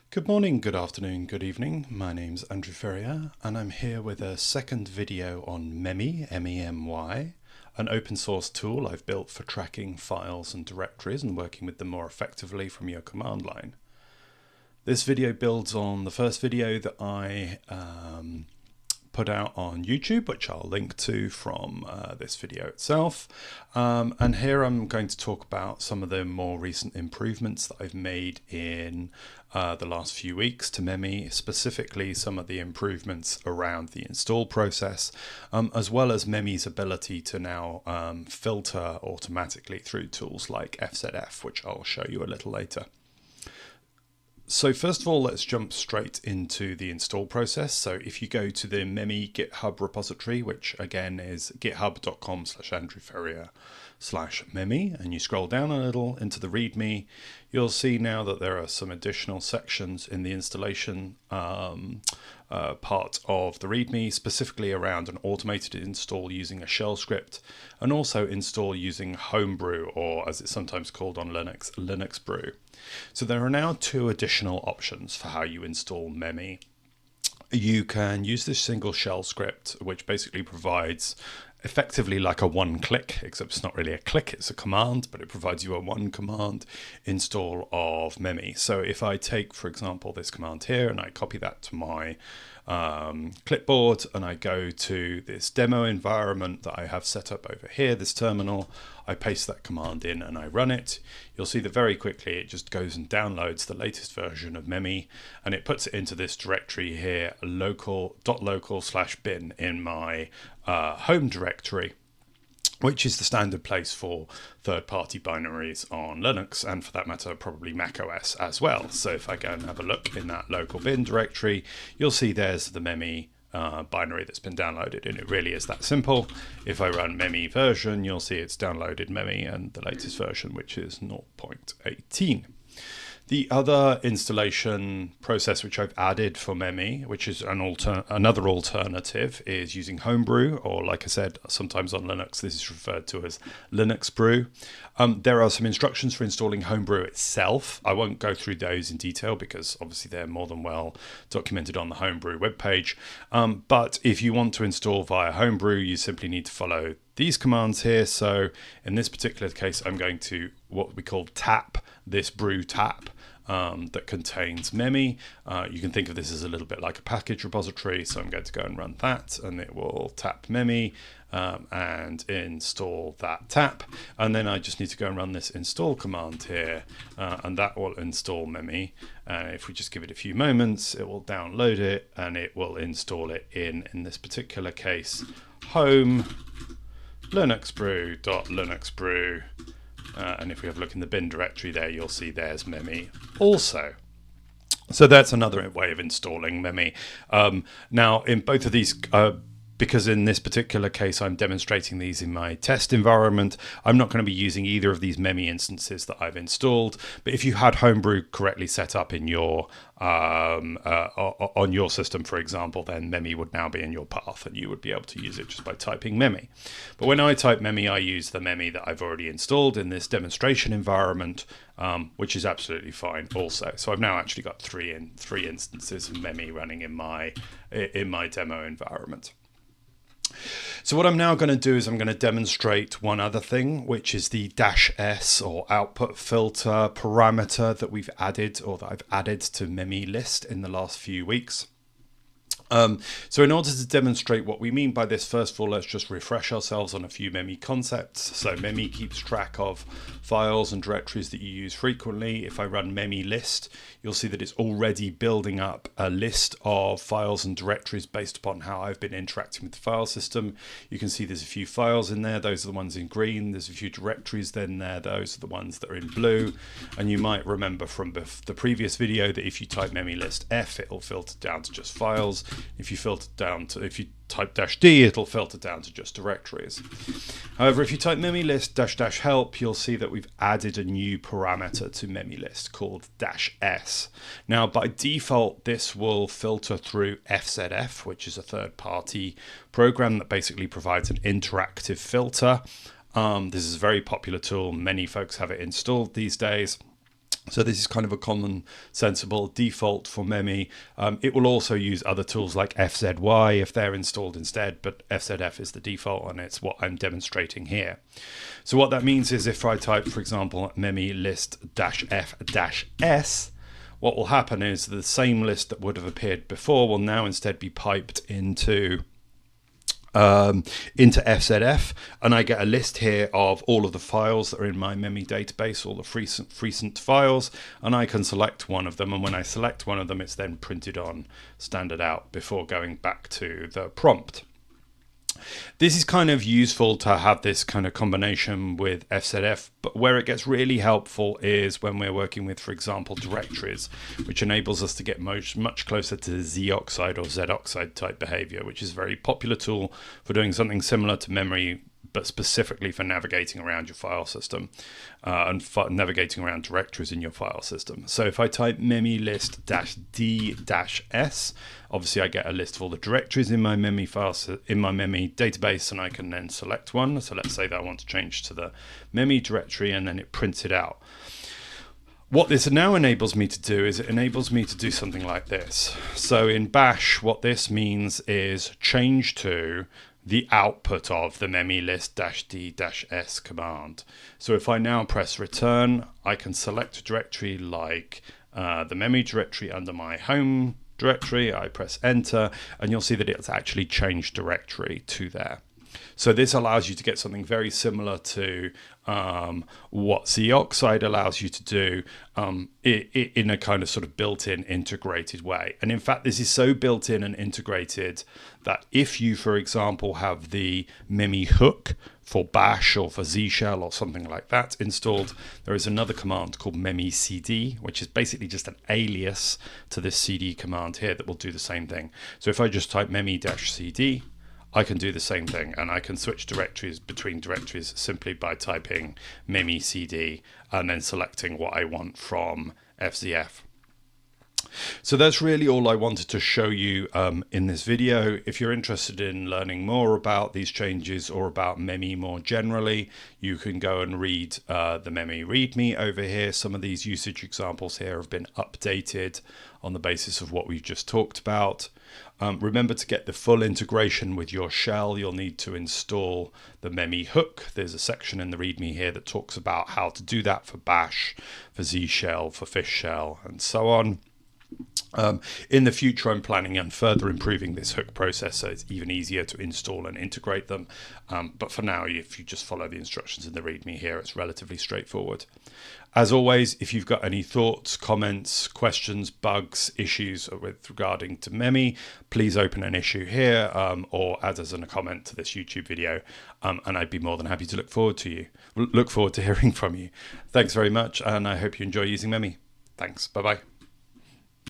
Good morning, good afternoon, good evening. My name's Andrew Ferrier and I'm here with a second video on memy, M-E-M-Y, an open source tool I've built for tracking files and directories and working with them more effectively from your command line. This video builds on the first video that I put out on YouTube, which I'll link to from this video itself. And here I'm going to talk about some of the more recent improvements that I've made in the last few weeks to memy, specifically some of the improvements around the install process, as well as memy's ability to now filter automatically through tools like FZF, which I'll show you a little later. So first of all, let's jump straight into the install process. So if you go to the memy GitHub repository, which again is github.com/andrewferrier/memy, and you scroll down a little into the README, you'll see now that there are some additional sections in the installation part of the README, specifically around an automated install using a shell script, and also install using Homebrew, or as it's sometimes called on Linux, Linux Brew. So there are now two additional options for how you install memy. You can use this single shell script, which basically provides effectively like a one-click, except it's not really a click, it's a command, but it provides you a one-command install of memy. So if I take, for example, this command here and I copy that to my clipboard and I go to this demo environment that I have set up over here, this terminal, I paste that command in and I run it, you'll see that very quickly it just goes and downloads the latest version of memy and it puts it into this directory here, local.local/bin in my home directory, which is the standard place for third-party binaries on Linux, and for that matter, probably Mac OS as well. So if I go and have a look in that local bin directory, you'll see there's the memy binary that's been downloaded, and it really is that simple. If I run memy version, you'll see it's downloaded memy and the latest version, which is 0.18. The other installation process which I've added for memy, which is another alternative, is using Homebrew, or like I said, sometimes on Linux this is referred to as Linux Brew. There are some instructions for installing Homebrew itself. I won't go through those in detail because obviously they're more than well documented on the Homebrew webpage. But if you want to install via Homebrew, you simply need to follow these commands here. So in this particular case, I'm going to what we call tap this brew tap that contains memy. You can think of this as a little bit like a package repository. So I'm going to go and run that and it will tap memy and install that tap. And then I just need to go and run this install command here and that will install memy. If we just give it a few moments, it will download it and it will install it in this particular case, home linuxbrew.linuxbrew. And if we have a look in the bin directory there, you'll see there's memy also. So that's another way of installing memy. Now, in both of these, because in this particular case I'm demonstrating these in my test environment, I'm not going to be using either of these memy instances that I've installed. But if you had Homebrew correctly set up in your on your system, for example, then memy would now be in your path and you would be able to use it just by typing memy. But when I type memy, I use the memy that I've already installed in this demonstration environment, which is absolutely fine also. So I've now actually got three instances of memy running in my demo environment. So what I'm now going to do is I'm going to demonstrate one other thing, which is the -s or output filter parameter that we've added, or that I've added to memy list in the last few weeks. So in order to demonstrate what we mean by this, first of all, let's just refresh ourselves on a few memy concepts. So memy keeps track of files and directories that you use frequently. If I run memy list, you'll see that it's already building up a list of files and directories based upon how I've been interacting with the file system. You can see there's a few files in there. Those are the ones in green. There's a few directories then there. Those are the ones that are in blue. And you might remember from the previous video that if you type memy list F, it'll filter down to just files. If you type -d, it'll filter down to just directories. However, if you type memy list --help, you'll see that we've added a new parameter to memy list called -s. Now, by default, this will filter through FZF, which is a third-party program that basically provides an interactive filter. This is a very popular tool. Many folks have it installed these days. So this is kind of a common sensible default for memy. It will also use other tools like FZY if they're installed instead, but FZF is the default and it's what I'm demonstrating here. So what that means is if I type, for example, memy list-f-s, what will happen is the same list that would have appeared before will now instead be piped into FZF, and I get a list here of all of the files that are in my memy database, all the recent files, and I can select one of them, and when I select one of them it's then printed on standard out before going back to the prompt. This is kind of useful to have this kind of combination with FZF, but where it gets really helpful is when we're working with, for example, directories, which enables us to get much closer to zoxide or zoxide type behavior, which is a very popular tool for doing something similar to memory, but specifically for navigating around your file system and navigating around directories in your file system. So if I type memy list-d-s, obviously I get a list of all the directories in my memy database, and I can then select one. So let's say that I want to change to the memy directory, and then it prints it out. What this now enables me to do is it enables me to do something like this. So in bash, what this means is change to the output of the memy list-d-s command. So if I now press return, I can select a directory like the memy directory under my home directory. I press enter, and you'll see that it's actually changed directory to there. So this allows you to get something very similar to what zoxide allows you to do in a kind of sort of built-in integrated way. And in fact, this is so built-in and integrated that if you, for example, have the memy hook for bash or for Z shell or something like that installed, there is another command called memy cd, which is basically just an alias to this cd command here that will do the same thing. So if I just type memy-cd, I can do the same thing, and I can switch directories between directories simply by typing memy cd and then selecting what I want from FZF. So that's really all I wanted to show you in this video. If you're interested in learning more about these changes or about memy more generally, you can go and read the memy README over here. Some of these usage examples here have been updated on the basis of what we've just talked about. Remember, to get the full integration with your shell, you'll need to install the memy hook. There's a section in the README here that talks about how to do that for bash, for Z shell, for fish shell, and so on. In the future, I'm planning on further improving this hook process so it's even easier to install and integrate them. But for now, if you just follow the instructions in the README here, it's relatively straightforward. As always, if you've got any thoughts, comments, questions, bugs, issues regarding to memy, please open an issue here or add as a comment to this YouTube video, and I'd be more than happy to look forward to hearing from you. Thanks very much, and I hope you enjoy using memy. Thanks. Bye-bye.